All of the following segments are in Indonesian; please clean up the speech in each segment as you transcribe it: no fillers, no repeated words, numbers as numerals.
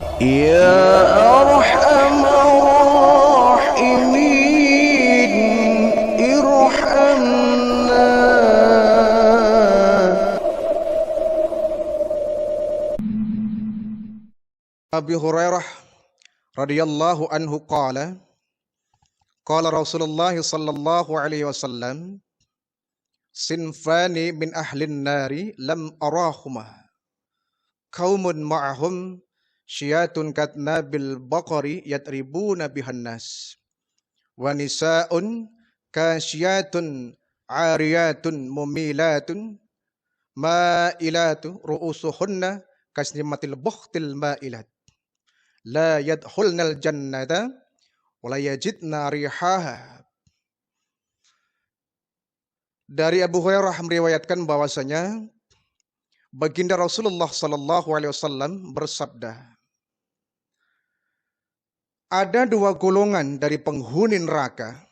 يا أرحم الراحمين ارحمنا. Abi Hurairah radhiyallahu anhu qala Rasulullah sallallahu alaihi wasallam sinfani min ahlin nari lam arahuma qaumun ma'ahum syiyatun katnabil baqari yatribuna bihan nas wa nisaun kasyiyatun ariyatun mumilatun ma'ilatu ru'usuhunna kasnimatil bukhtil ma'ilat la yadkhulnal jannata wa la yajidna rihaha. Dari Abu Hurairah meriwayatkan bahwasanya baginda Rasulullah sallallahu alaihi wasallam bersabda, ada dua golongan dari penghuni neraka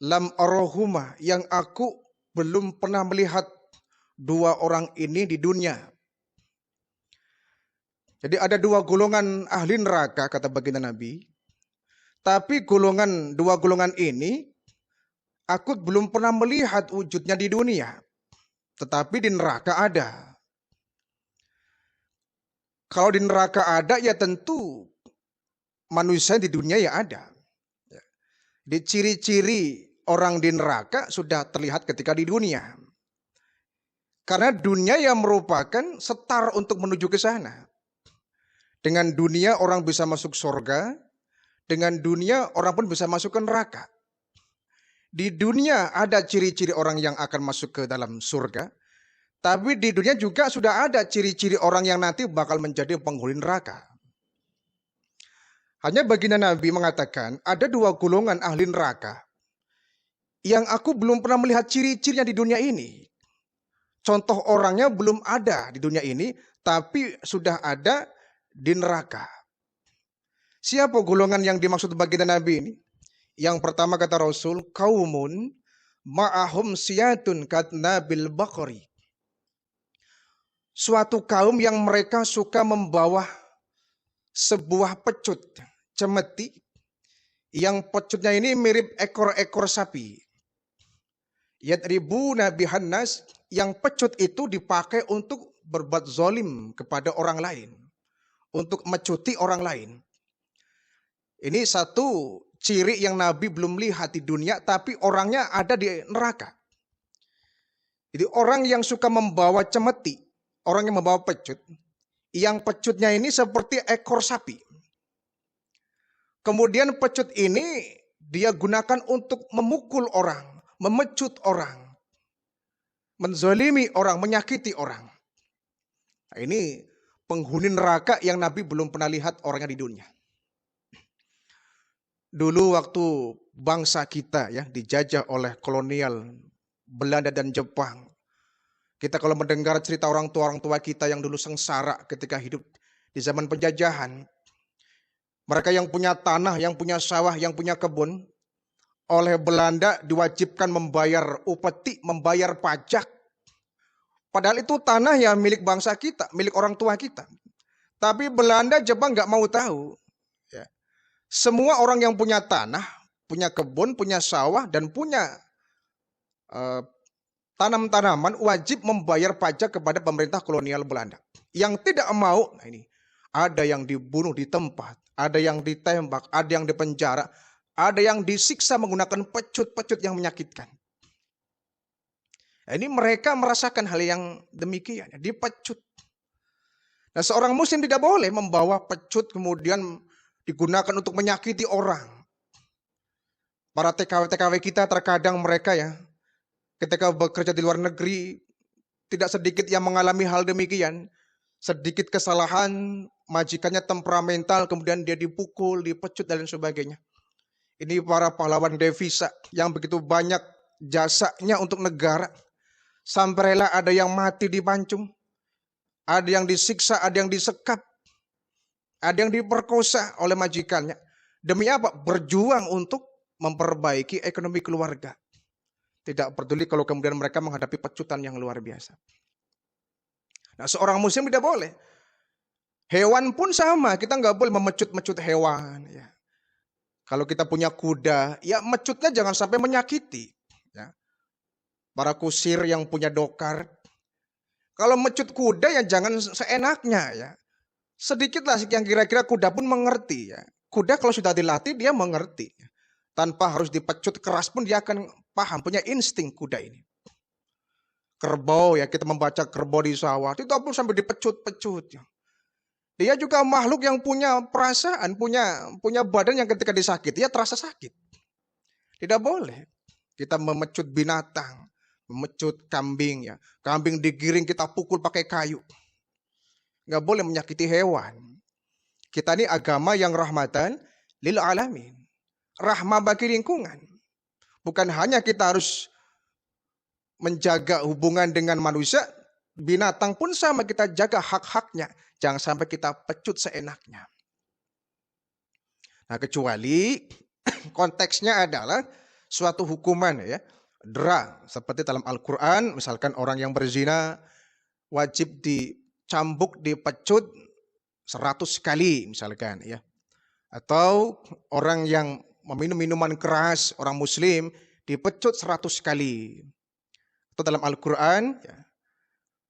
lam arahuma yang aku belum pernah melihat dua orang ini di dunia. Jadi ada dua golongan ahli neraka kata baginda Nabi. Tapi dua golongan ini aku belum pernah melihat wujudnya di dunia. Tetapi di neraka ada. Kalau di neraka ada ya tentu manusia di dunia ya ada. Di ciri-ciri orang di neraka sudah terlihat ketika di dunia. Karena dunia yang merupakan setar untuk menuju ke sana. Dengan dunia orang bisa masuk surga, dengan dunia orang pun bisa masuk ke neraka. Di dunia ada ciri-ciri orang yang akan masuk ke dalam surga, tapi di dunia juga sudah ada ciri-ciri orang yang nanti bakal menjadi penghuni neraka. Hanya baginda Nabi mengatakan ada dua golongan ahli neraka yang aku belum pernah melihat ciri-cirinya di dunia ini. Contoh orangnya belum ada di dunia ini, tapi sudah ada di neraka. Siapa golongan yang dimaksud baginda Nabi ini? Yang pertama kata Rasul, kaumun ma'ahum siyatun katnabil baqari. Suatu kaum yang mereka suka membawa sebuah pecut, cemeti, yang pecutnya ini mirip ekor-ekor sapi. Yatribuna bihan nas, yang pecut itu dipakai untuk berbuat zalim kepada orang lain. Untuk mecuti orang lain. Ini satu ciri yang Nabi belum lihat di dunia, tapi orangnya ada di neraka. Jadi orang yang suka membawa cemeti, orang yang membawa pecut, yang pecutnya ini seperti ekor sapi. Kemudian pecut ini dia gunakan untuk memukul orang, memecut orang, menzalimi orang, menyakiti orang. Nah, ini penghuni neraka yang Nabi belum pernah lihat orangnya di dunia. Dulu waktu bangsa kita ya dijajah oleh kolonial Belanda dan Jepang. Kita kalau mendengar cerita orang tua kita yang dulu sengsara ketika hidup di zaman penjajahan. Mereka yang punya tanah, yang punya sawah, yang punya kebun. Oleh Belanda diwajibkan membayar upeti, membayar pajak. Padahal itu tanah ya milik bangsa kita, milik orang tua kita. Tapi Belanda, Jepang nggak mau tahu. Ya. Semua orang yang punya tanah, punya kebun, punya sawah, dan punya tanam-tanaman wajib membayar pajak kepada pemerintah kolonial Belanda. Yang tidak mau, nah ini ada yang dibunuh di tempat, ada yang ditembak, ada yang dipenjara, ada yang disiksa menggunakan pecut-pecut yang menyakitkan. Nah, ini mereka merasakan hal yang demikian, dipecut. Nah, seorang muslim tidak boleh membawa pecut kemudian digunakan untuk menyakiti orang. Para TKW-TKW kita terkadang mereka ya, ketika bekerja di luar negeri, tidak sedikit yang mengalami hal demikian. Sedikit kesalahan, majikannya temperamental, kemudian dia dipukul, dipecut, dan sebagainya. Ini para pahlawan devisa yang begitu banyak jasanya untuk negara. Sampai rela ada yang mati dipancung, ada yang disiksa, ada yang disekap, ada yang diperkosa oleh majikannya. Demi apa? Berjuang untuk memperbaiki ekonomi keluarga. Tidak peduli kalau kemudian mereka menghadapi pecutan yang luar biasa. Nah, seorang muslim tidak boleh Hewan pun sama, kita nggak boleh memecut-mecut hewan. Ya. Kalau kita punya kuda, ya mecutnya jangan sampai menyakiti. Ya. Para kusir yang punya dokar, kalau mecut kuda ya jangan seenaknya ya. Sedikitlah yang kira-kira kuda pun mengerti ya. Kuda kalau sudah dilatih dia mengerti. Tanpa harus dipecut keras pun dia akan paham, punya insting kuda ini. Kerbau ya, kita membaca kerbau di sawah, itu pun sampai dipecut-pecut ya. Dia juga makhluk yang punya perasaan, punya badan yang ketika disakiti ya terasa sakit. Tidak boleh kita memecut binatang, memecut kambing ya. Kambing digiring kita pukul pakai kayu. Nggak boleh menyakiti hewan. Kita ini agama yang rahmatan lil alamin. Rahmah bagi lingkungan. Bukan hanya kita harus menjaga hubungan dengan manusia, binatang pun sama, kita jaga hak-haknya. Jangan sampai kita pecut seenaknya. Nah, kecuali konteksnya adalah suatu hukuman ya, dera, seperti dalam Al-Quran, misalkan orang yang berzina wajib dicambuk, dipecut 100 kali misalkan ya. Atau orang yang meminum minuman keras, orang muslim dipecut 100 kali. Atau dalam Al-Quran ya,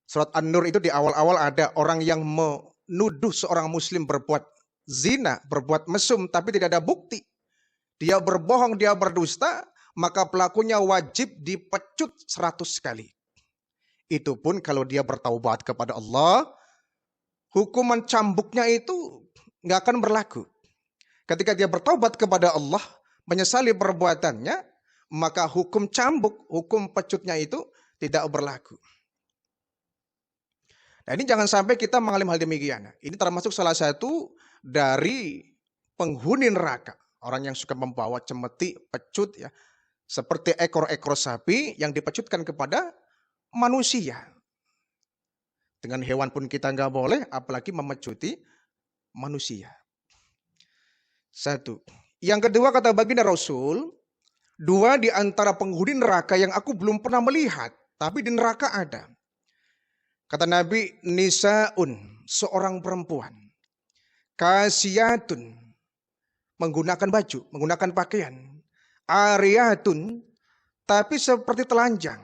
surat An-Nur itu di awal-awal ada orang yang menuduh seorang muslim berbuat zina, berbuat mesum, tapi tidak ada bukti. Dia berbohong, dia berdusta, maka pelakunya wajib dipecut 100 kali. Itu pun kalau dia bertaubat kepada Allah, hukuman cambuknya itu nggak akan berlaku. Ketika dia bertaubat kepada Allah, menyesali perbuatannya, maka hukum cambuk, hukum pecutnya itu tidak berlaku. Nah, ini jangan sampai kita mengalami hal demikian. Ini termasuk salah satu dari penghuni neraka. Orang yang suka membawa cemeti, pecut ya. Seperti ekor-ekor sapi yang dipecutkan kepada manusia. Dengan hewan pun kita nggak boleh, apalagi memecuti manusia. Satu. Yang kedua kata baginda Rasul, dua di antara penghuni neraka yang aku belum pernah melihat, tapi di neraka ada. Kata Nabi, nisaun, seorang perempuan. Kasiyatun, menggunakan baju, menggunakan pakaian. Ariyatun, tapi seperti telanjang.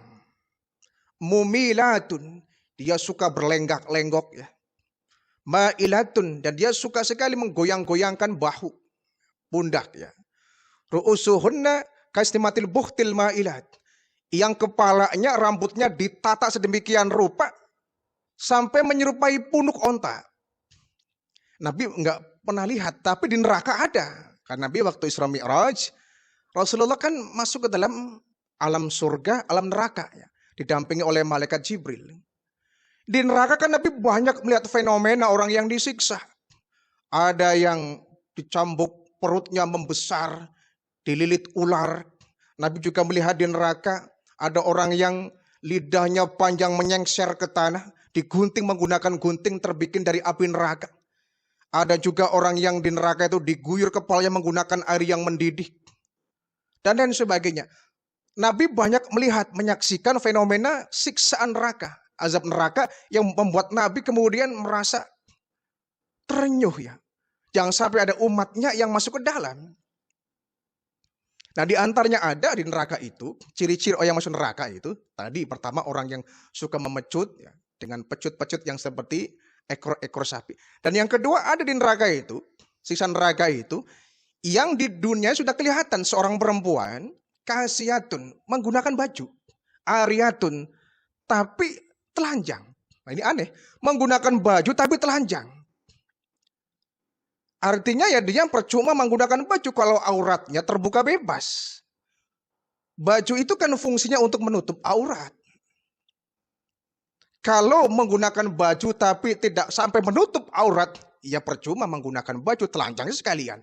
Mumilatun, dia suka berlenggak-lenggok ya. Ma'ilatun, dan dia suka sekali menggoyang-goyangkan bahu, pundak ya. Ru'usuhunna kastimatil buhtil ma'ilat. Yang kepalanya, rambutnya ditata sedemikian rupa, sampai menyerupai punuk onta. Nabi nggak pernah lihat, tapi di neraka ada. Karena Nabi waktu Isra Mi'raj, Rasulullah kan masuk ke dalam alam surga, alam neraka. Ya, didampingi oleh malaikat Jibril. Di neraka kan Nabi banyak melihat fenomena orang yang disiksa. Ada yang dicambuk, perutnya membesar, dililit ular. Nabi juga melihat di neraka, ada orang yang lidahnya panjang menyengser ke tanah, digunting menggunakan gunting terbikin dari api neraka. Ada juga orang yang di neraka itu diguyur kepalanya menggunakan air yang mendidih. Dan lain sebagainya. Nabi banyak melihat, menyaksikan fenomena siksaan neraka, azab neraka yang membuat Nabi kemudian merasa terenyuh ya. Jangan sampai ada umatnya yang masuk ke dalam. Nah, di antaranya ada di neraka itu, ciri-ciri orang yang masuk neraka itu, tadi pertama orang yang suka memecut ya, dengan pecut-pecut yang seperti ekor-ekor sapi. Dan yang kedua ada di neraka itu, siksa neraka itu, yang di dunia sudah kelihatan seorang perempuan, kasiyatun, menggunakan baju, ariyatun, tapi telanjang. Nah, ini aneh, menggunakan baju tapi telanjang. Artinya ya dia percuma menggunakan baju kalau auratnya terbuka bebas. Baju itu kan fungsinya untuk menutup aurat. Kalau menggunakan baju tapi tidak sampai menutup aurat, ya percuma menggunakan baju, telanjang sekalian.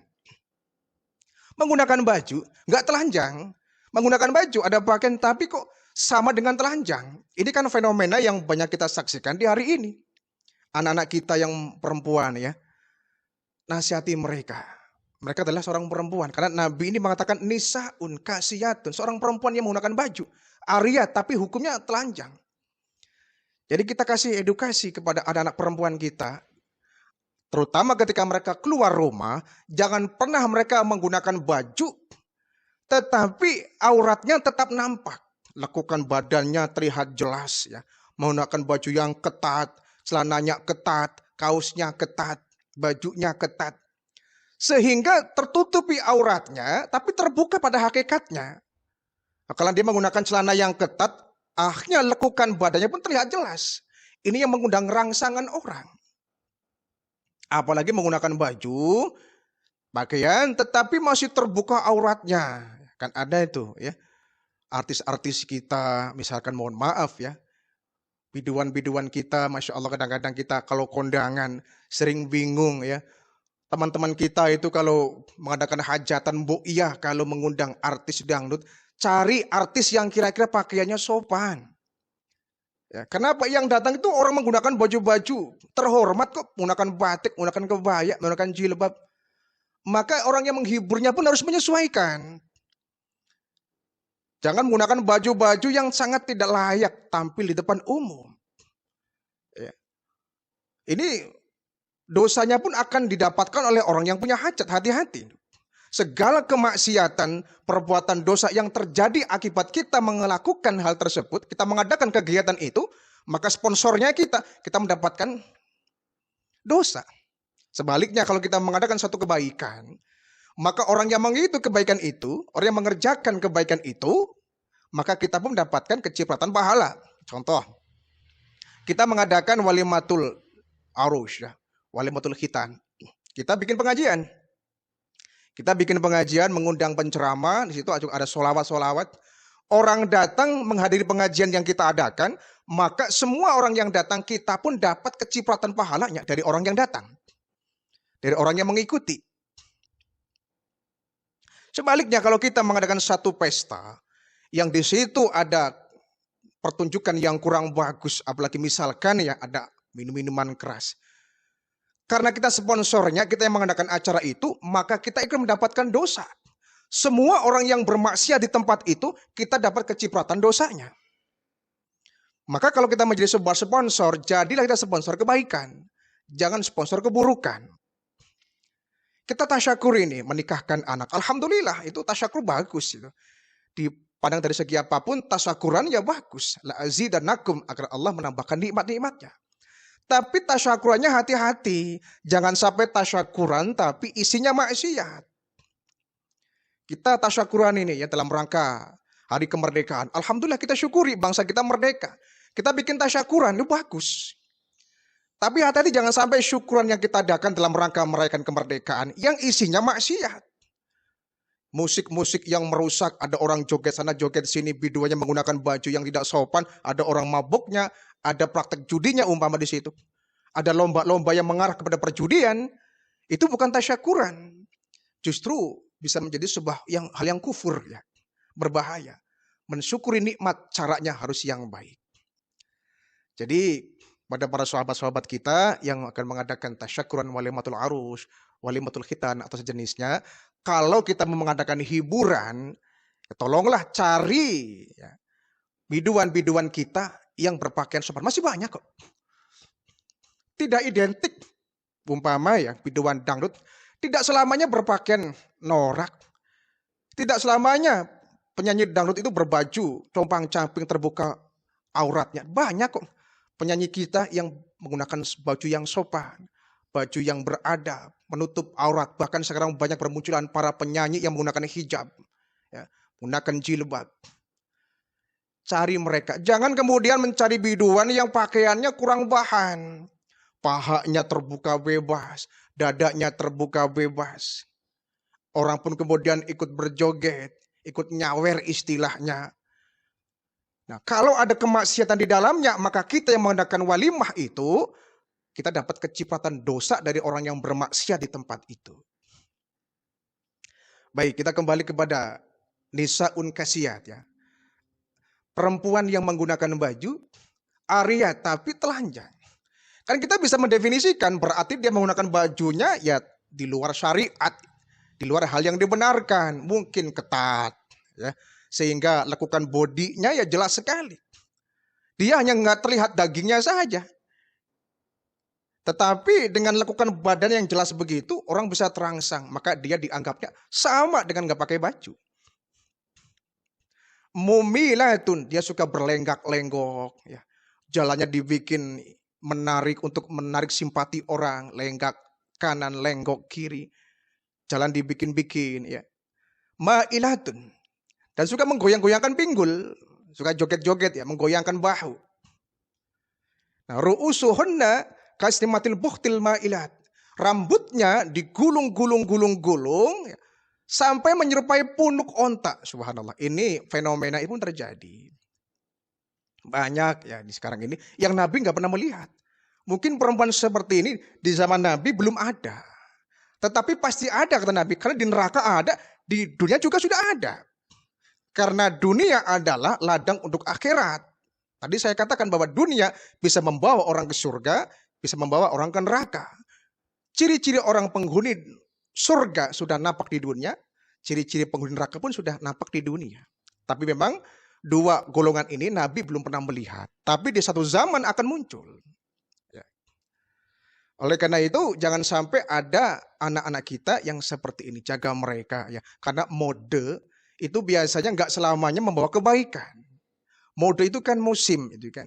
Menggunakan baju, nggak telanjang. Menggunakan baju, ada pakaian tapi kok sama dengan telanjang. Ini kan fenomena yang banyak kita saksikan di hari ini. Anak-anak kita yang perempuan ya, nasihati mereka. Mereka adalah seorang perempuan. Karena Nabi ini mengatakan nisaun kasiyatun, seorang perempuan yang menggunakan baju. Arya tapi hukumnya telanjang. Jadi kita kasih edukasi kepada anak-anak perempuan kita. Terutama ketika mereka keluar rumah, jangan pernah mereka menggunakan baju, tetapi auratnya tetap nampak. Lekukan badannya terlihat jelas ya. Menggunakan baju yang ketat, celananya ketat, kaosnya ketat, bajunya ketat. Sehingga tertutupi auratnya, tapi terbuka pada hakikatnya. Nah, kalau dia menggunakan celana yang ketat, akhirnya lekukan badannya pun terlihat jelas. Ini yang mengundang rangsangan orang. Apalagi menggunakan baju, pakaian, tetapi masih terbuka auratnya. Kan ada itu ya. Artis-artis kita, misalkan mohon maaf ya. Biduan-biduan kita, Masya Allah kadang-kadang kita kalau kondangan sering bingung ya. Teman-teman kita itu kalau mengadakan hajatan iya kalau mengundang artis dangdut, cari artis yang kira-kira pakaiannya sopan. Ya, kenapa yang datang itu orang menggunakan baju-baju terhormat kok, menggunakan batik, menggunakan kebaya, menggunakan jilbab. Maka orang yang menghiburnya pun harus menyesuaikan. Jangan menggunakan baju-baju yang sangat tidak layak tampil di depan umum. Ya. Ini dosanya pun akan didapatkan oleh orang yang punya hajat, hati-hati. Segala kemaksiatan, perbuatan dosa yang terjadi akibat kita melakukan hal tersebut, kita mengadakan kegiatan itu, maka sponsornya kita mendapatkan dosa. Sebaliknya kalau kita mengadakan satu kebaikan, maka orang yang mengikuti kebaikan itu, orang yang mengerjakan kebaikan itu, maka kita pun mendapatkan kecipratan pahala. Contoh, kita mengadakan walimatul arus, ya, walimatul khitan. Kita bikin pengajian. Kita bikin pengajian, mengundang penceramah, di situ ada solawat-solawat. Orang datang menghadiri pengajian yang kita adakan, maka semua orang yang datang kita pun dapat kecipratan pahalanya dari orang yang datang. Dari orang yang mengikuti. Sebaliknya kalau kita mengadakan satu pesta, yang di situ ada pertunjukan yang kurang bagus, apalagi misalkan ya ada minum-minuman keras. Karena kita sponsornya, kita yang mengadakan acara itu, maka kita ikut mendapatkan dosa. Semua orang yang bermaksiat di tempat itu, kita dapat kecipratan dosanya. Maka kalau kita menjadi sebuah sponsor, jadilah kita sponsor kebaikan. Jangan sponsor keburukan. Kita tasyakur ini, menikahkan anak. Alhamdulillah, itu tasyakur bagus. Itu. Dipandang dari segi apapun, tasyakuran ya bagus. La'azidannakum, agar Allah menambahkan nikmat-nikmatnya. Tapi tasyakurannya hati-hati. Jangan sampai tasyakuran tapi isinya maksiat. Kita tasyakuran ini ya dalam rangka hari kemerdekaan. Alhamdulillah kita syukuri bangsa kita merdeka. Kita bikin tasyakuran itu bagus. Tapi hati-hati jangan sampai syukuran yang kita adakan dalam rangka merayakan kemerdekaan yang isinya maksiat. Musik-musik yang merusak, ada orang joget sana joget sini, biduannya menggunakan baju yang tidak sopan, ada orang mabuknya, ada praktek judinya umpama di situ. Ada lomba-lomba yang mengarah kepada perjudian, itu bukan tasyakuran. Justru bisa menjadi sebuah hal yang kufur ya, berbahaya. Mensyukuri nikmat caranya harus yang baik. Jadi pada para sahabat-sahabat kita yang akan mengadakan tasyakuran walimatul arus, walimatul khitan atau sejenisnya, kalau kita mengadakan hiburan, tolonglah cari ya, biduan-biduan kita yang berpakaian sopan. Masih banyak kok. Tidak identik. Umpama ya, biduan dangdut. Tidak selamanya berpakaian norak. Tidak selamanya penyanyi dangdut itu berbaju compang-camping terbuka auratnya. Banyak kok penyanyi kita yang menggunakan baju yang sopan. Baju yang beradab, menutup aurat. Bahkan sekarang banyak bermunculan para penyanyi yang menggunakan hijab. Ya, menggunakan jilbab. Cari mereka. Jangan kemudian mencari biduan yang pakaiannya kurang bahan. Pahanya terbuka bebas. Dadanya terbuka bebas. Orang pun kemudian ikut berjoget. Ikut nyawer istilahnya. Nah, kalau ada kemaksiatan di dalamnya, maka kita yang mengadakan walimah itu, kita dapat kecipratan dosa dari orang yang bermaksiat di tempat itu. Baik, kita kembali kepada nisaun kasiyat ya. Perempuan yang menggunakan baju Arya tapi telanjang. Kan kita bisa mendefinisikan berarti dia menggunakan bajunya ya di luar syariat, di luar hal yang dibenarkan, mungkin ketat ya, sehingga lakukan bodinya ya jelas sekali. Dia hanya nggak terlihat dagingnya saja. Tetapi dengan lakukan badan yang jelas begitu, orang bisa terangsang. Maka dia dianggapnya sama dengan nggak pakai baju. Mumilatun, dia suka berlenggak-lenggok. Ya. Jalannya dibikin menarik untuk menarik simpati orang. Lenggak kanan, lenggok kiri. Jalan dibikin-bikin. Ya. Ma'ilatun. Dan suka menggoyang-goyangkan pinggul. Suka joget-joget ya, menggoyangkan bahu. Nah, ru'usuhunna kasnimatil buhtil ma'ilat. Rambutnya digulung-gulung-gulung-gulung ya, sampai menyerupai punuk onta. Subhanallah. Ini fenomena itu terjadi. Banyak ya di sekarang ini yang Nabi nggak pernah melihat. Mungkin perempuan seperti ini di zaman Nabi belum ada. Tetapi pasti ada kata Nabi. Karena di neraka ada, di dunia juga sudah ada. Karena dunia adalah ladang untuk akhirat. Tadi saya katakan bahwa dunia bisa membawa orang ke surga, bisa membawa orang ke neraka. Ciri-ciri orang penghuni surga sudah nampak di dunia, ciri-ciri penghuni neraka pun sudah nampak di dunia. Tapi memang dua golongan ini Nabi belum pernah melihat. Tapi di satu zaman akan muncul. Ya. Oleh karena itu jangan sampai ada anak-anak kita yang seperti ini. Jaga mereka ya. Karena mode itu biasanya nggak selamanya membawa kebaikan. Mode itu kan musim, itu kan.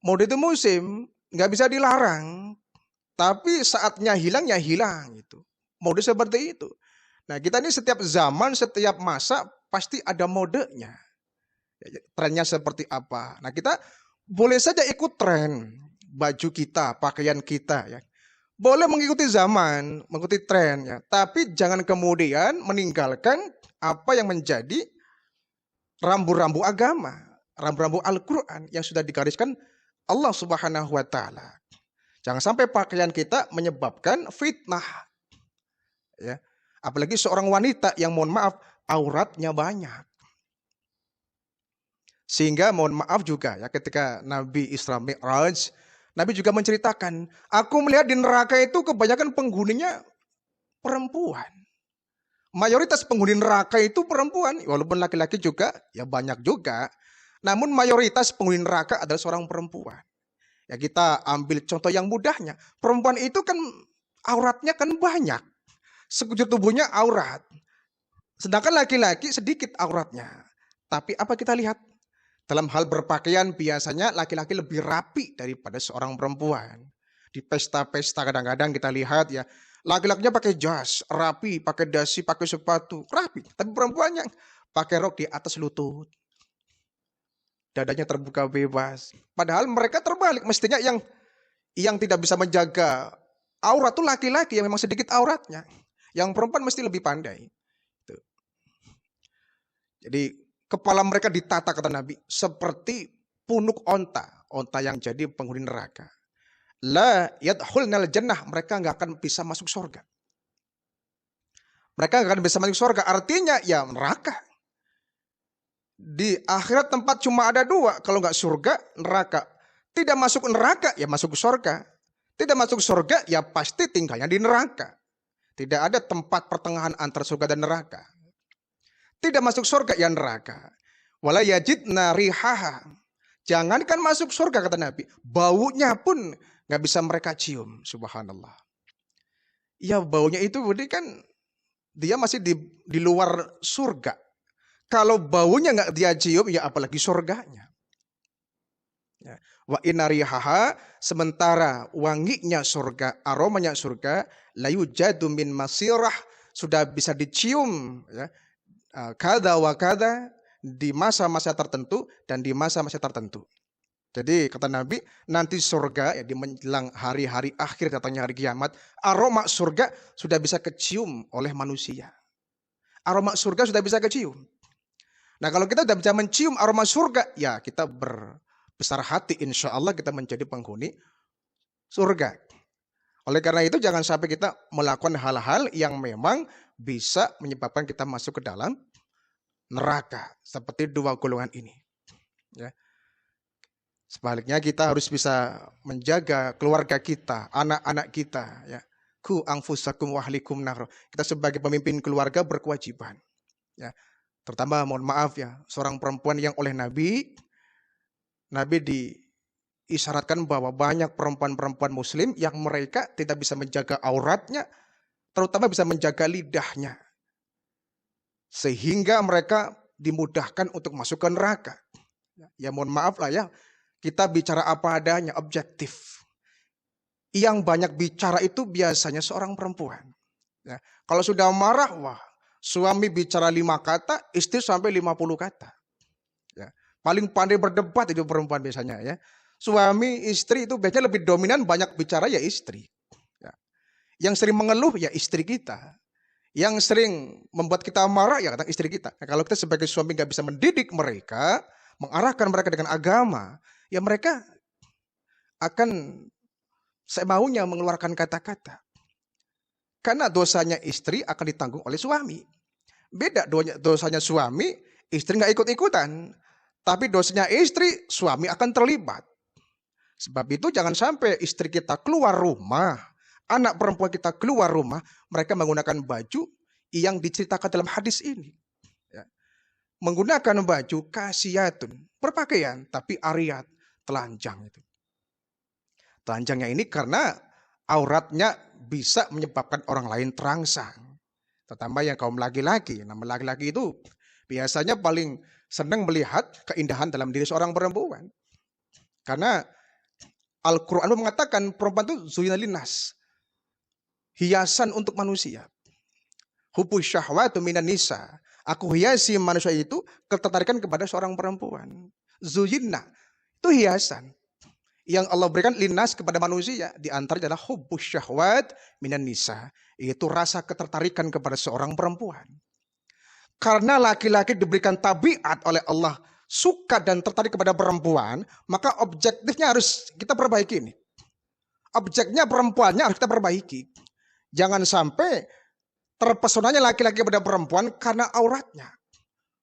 Mode itu musim, nggak bisa dilarang. Tapi saatnya hilang ya hilang itu. Mode seperti itu. Nah kita ini setiap zaman, setiap masa pasti ada modenya. Trennya seperti apa. Nah kita boleh saja ikut tren. Baju kita, pakaian kita ya. Boleh mengikuti zaman, mengikuti tren ya. Tapi jangan kemudian meninggalkan apa yang menjadi rambu-rambu agama, rambu-rambu Al-Quran yang sudah digariskan Allah Subhanahu wa Ta'ala. Jangan sampai pakaian kita menyebabkan fitnah. Ya. Apalagi seorang wanita yang mohon maaf auratnya banyak. Sehingga mohon maaf juga ya ketika Nabi Isra Mi'raj, Nabi juga menceritakan, aku melihat di neraka itu kebanyakan penghuninya perempuan. Mayoritas penghuni neraka itu perempuan, walaupun laki-laki juga, ya banyak juga. Namun mayoritas penghuni neraka adalah seorang perempuan. Ya kita ambil contoh yang mudahnya. Perempuan itu kan auratnya kan banyak. Sekujur tubuhnya aurat. Sedangkan laki-laki sedikit auratnya. Tapi apa kita lihat? Dalam hal berpakaian biasanya laki-laki lebih rapi daripada seorang perempuan. Di pesta-pesta kadang-kadang kita lihat ya. Laki-lakinya pakai jas, rapi, pakai dasi, pakai sepatu, rapi. Tapi perempuannya pakai rok di atas lutut. Dadanya terbuka bebas. Padahal mereka terbalik. Mestinya yang tidak bisa menjaga aurat itu laki-laki yang memang sedikit auratnya. Yang perempuan mesti lebih pandai. Tuh. Jadi kepala mereka ditata kata Nabi seperti punuk onta. Onta yang jadi penghuni neraka. La yadkhulnal jannah, mereka nggak akan bisa masuk surga. Mereka nggak akan bisa masuk surga, artinya ya neraka. Di akhirat tempat cuma ada dua, kalau nggak surga, neraka. Tidak masuk neraka, ya masuk surga. Tidak masuk surga, ya pasti tinggalnya di neraka. Tidak ada tempat pertengahan antara surga dan neraka. Tidak masuk surga, ya neraka. Wala yajidna rihaha. Jangankan masuk surga kata Nabi, baunya pun nggak bisa mereka cium, subhanallah. Ya baunya itu berarti kan dia masih di luar surga. Kalau baunya nggak dia cium, ya apalagi surganya. Ya. Wa inarihaha, sementara wanginya surga, aromanya surga, layu jadu min masirah, sudah bisa dicium. Ya. Kada wa kada, di masa-masa tertentu dan di masa-masa tertentu. Jadi kata Nabi, nanti surga ya di menjelang hari-hari akhir datangnya hari kiamat, aroma surga sudah bisa kecium oleh manusia. Aroma surga sudah bisa kecium. Nah kalau kita sudah bisa mencium aroma surga, ya kita berbesar hati insya Allah kita menjadi penghuni surga. Oleh karena itu jangan sampai kita melakukan hal-hal yang memang bisa menyebabkan kita masuk ke dalam neraka. Seperti dua golongan ini. Ya. Sebaliknya kita harus bisa menjaga keluarga kita, anak-anak kita. Ya. Ku anfusakum wahlikum nar. Kita sebagai pemimpin keluarga berkewajiban. Ya. Terutama mohon maaf ya, seorang perempuan yang oleh Nabi isyaratkan bahwa banyak perempuan-perempuan muslim yang mereka tidak bisa menjaga auratnya, terutama bisa menjaga lidahnya. Sehingga mereka dimudahkan untuk masuk ke neraka. Ya mohon maaf lah ya, kita bicara apa adanya, objektif. Yang banyak bicara itu biasanya seorang perempuan. Ya, kalau sudah marah, wah, suami bicara 5 kata, istri sampai 50 kata. Ya, paling pandai berdebat itu perempuan biasanya ya. Suami istri itu biasanya lebih dominan, banyak bicara ya istri. Ya. Yang sering mengeluh ya istri kita. Yang sering membuat kita marah ya kadang istri kita. Nah, kalau kita sebagai suami nggak bisa mendidik mereka, mengarahkan mereka dengan agama, ya mereka akan semaunya mengeluarkan kata-kata. Karena dosanya istri akan ditanggung oleh suami. Beda dosanya suami, istri nggak ikut-ikutan. Tapi dosanya istri, suami akan terlibat. Sebab itu jangan sampai istri kita keluar rumah, anak perempuan kita keluar rumah, mereka menggunakan baju yang diceritakan dalam hadis ini. Ya. Menggunakan baju kasiyatun, berpakaian, tapi ariyat, telanjang itu. Telanjangnya ini karena auratnya bisa menyebabkan orang lain terangsang. Terutama yang kaum laki-laki. Nama laki-laki itu biasanya paling senang melihat keindahan dalam diri seorang perempuan. Karena Al-Quran mengatakan perempuan itu zuyina linnas. Hiasan untuk manusia. Hubbu syahwatu minan nisa. Aku hiasi manusia itu ketertarikan kepada seorang perempuan. Zuyina. Itu hiasan. Yang Allah berikan linnas kepada manusia. Di antara adalah hubbu syahwat minan nisa. Itu rasa ketertarikan kepada seorang perempuan. Karena laki-laki diberikan tabiat oleh Allah suka dan tertarik kepada perempuan, maka objektifnya harus kita perbaiki ini. Objeknya perempuannya harus kita perbaiki. Jangan sampai terpesonanya laki-laki kepada perempuan karena auratnya.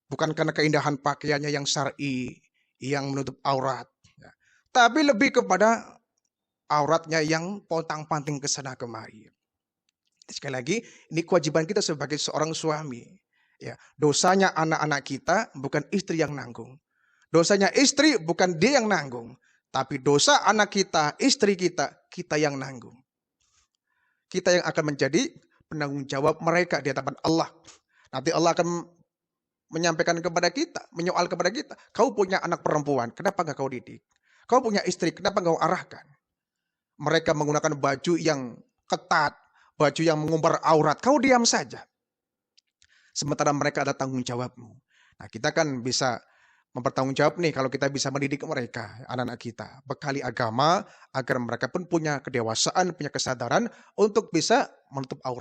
Bukan karena keindahan pakaiannya yang syar'i, yang menutup aurat. Tapi lebih kepada auratnya yang pontang-panting ke sana kemari. Sekali lagi, ini kewajiban kita sebagai seorang suami. Ya, dosanya anak-anak kita bukan istri yang nanggung. Dosanya istri bukan dia yang nanggung. Tapi dosa anak kita, istri kita, kita yang nanggung. Kita yang akan menjadi penanggung jawab mereka di hadapan Allah. Nanti Allah akan menyampaikan kepada kita, menyoal kepada kita. Kau punya anak perempuan, kenapa gak kau didik? Kau punya istri, kenapa kau arahkan? Mereka menggunakan baju yang ketat, baju yang mengumbar aurat. Kau diam saja. Sementara mereka ada tanggung jawabmu. Nah, kita kan bisa mempertanggung jawab nih kalau kita bisa mendidik mereka, anak-anak kita. Bekali agama agar mereka pun punya kedewasaan, punya kesadaran untuk bisa menutup aurat.